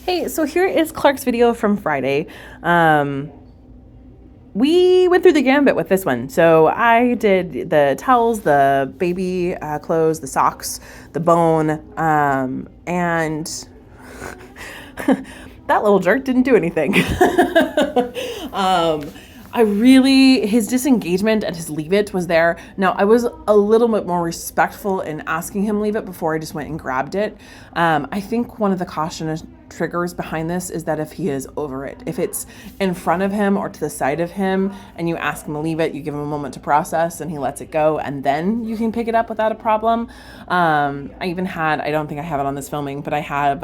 Hey, so here is Clark's video from Friday. We went through the gambit with this one. So I did the towels, the baby clothes, the socks, the bone, and that little jerk didn't do anything. His disengagement and his leave it was there. Now, I was a little bit more respectful in asking him leave it before I just went and grabbed it. I think one of the cautionary triggers behind this is that if he is over it, if it's in front of him or to the side of him and you ask him to leave it, you give him a moment to process and he lets it go, and then you can pick it up without a problem. I even had, I don't think I have it on this filming, but I have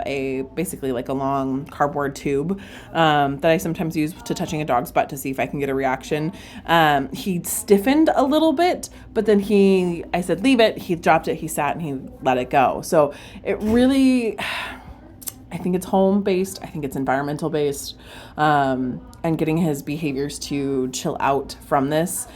basically like a long cardboard tube that I sometimes use to touching a dog's butt to see if I can get a reaction. He stiffened a little bit, but then I said leave it, he dropped it, he sat and he let it go. So it really, I think it's home based. I think it's environmental based, and getting his behaviors to chill out from this.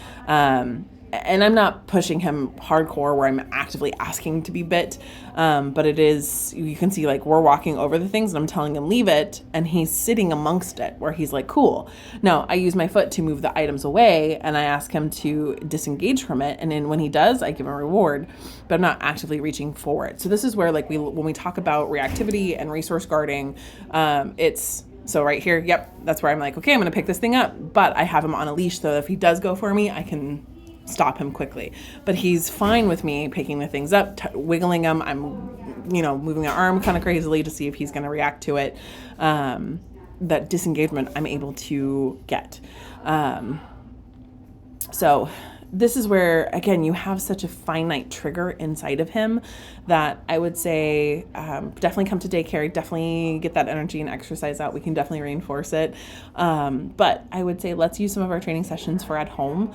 And I'm not pushing him hardcore where I'm actively asking to be bit. But it is, you can see like we're walking over the things and I'm telling him leave it. And he's sitting amongst it where he's like, cool. Now I use my foot to move the items away and I ask him to disengage from it. And then when he does, I give him a reward, but I'm not actively reaching for it. So this is where when we talk about reactivity and resource guarding, so right here, yep, that's where I'm like, okay, I'm going to pick this thing up, but I have him on a leash so that if he does go for me, I can stop him quickly. But he's fine with me picking the things up, wiggling him. I'm, moving my arm kind of crazily to see if he's going to react to it. That disengagement I'm able to get. So this is where, again, you have such a finite trigger inside of him that I would say definitely come to daycare, definitely get that energy and exercise out. We can definitely reinforce it. But I would say let's use some of our training sessions for at home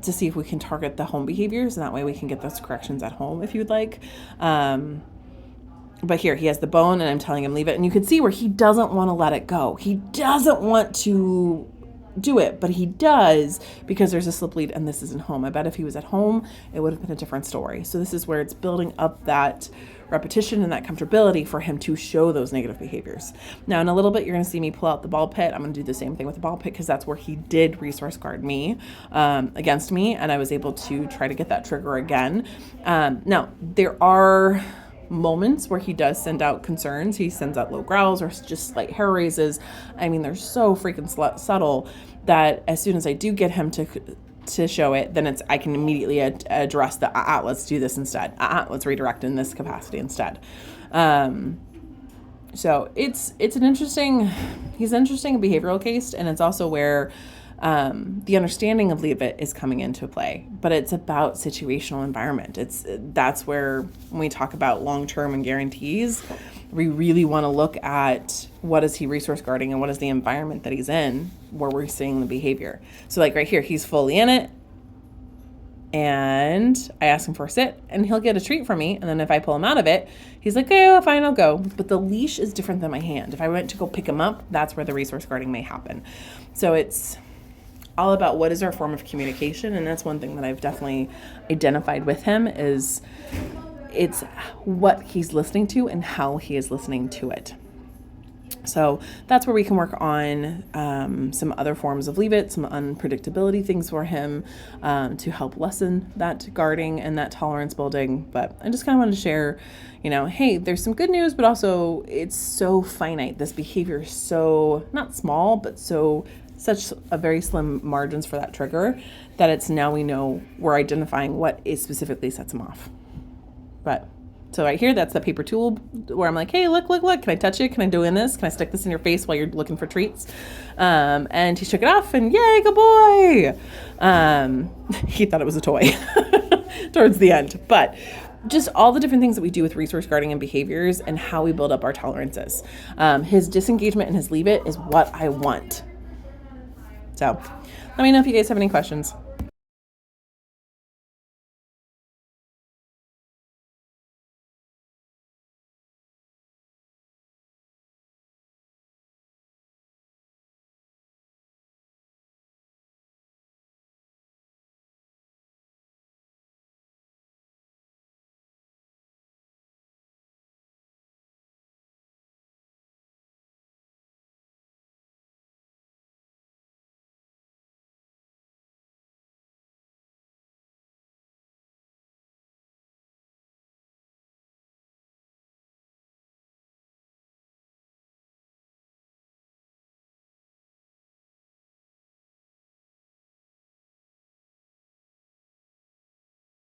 to see if we can target the home behaviors, and that way we can get those corrections at home if you'd like. But here he has the bone and I'm telling him leave it, and you can see where he doesn't want to let it go. He doesn't want to do it, but he does because there's a slip lead and this isn't home. I bet if he was at home, it would have been a different story. So this is where it's building up that repetition and that comfortability for him to show those negative behaviors. Now, in a little bit, you're going to see me pull out the ball pit. I'm going to do the same thing with the ball pit because that's where he did resource guard me against me, and I was able to try to get that trigger again. Now, there are moments where he does send out concerns. He sends out low growls or just slight hair raises. I mean, they're so freaking subtle that as soon as I do get him to show it, then I can immediately address the let's do this instead. Let's redirect in this capacity instead. So he's an interesting behavioral case, and it's also where the understanding of leave it is coming into play, but it's about situational environment. That's where when we talk about long-term and guarantees, we really want to look at what is he resource guarding and what is the environment that he's in where we're seeing the behavior. So like right here, he's fully in it and I ask him for a sit and he'll get a treat from me. And then if I pull him out of it, he's like, okay, well, fine, I'll go. But the leash is different than my hand. If I went to go pick him up, that's where the resource guarding may happen. So it's all about what is our form of communication. And that's one thing that I've definitely identified with him is it's what he's listening to and how he is listening to it. So that's where we can work on some other forms of leave it, some unpredictability things for him to help lessen that guarding and that tolerance building. But I just kind of wanted to share, hey, there's some good news, but also it's so finite. This behavior is so not small, but such a very slim margins for that trigger that it's now we know we're identifying what is specifically sets him off. But so right here, that's the paper tool where I'm like, hey, look, can I touch it? Can I do this? Can I stick this in your face while you're looking for treats? And he shook it off and yay, good boy. He thought it was a toy towards the end, but just all the different things that we do with resource guarding and behaviors and how we build up our tolerances. His disengagement and his leave it is what I want. So let me know if you guys have any questions.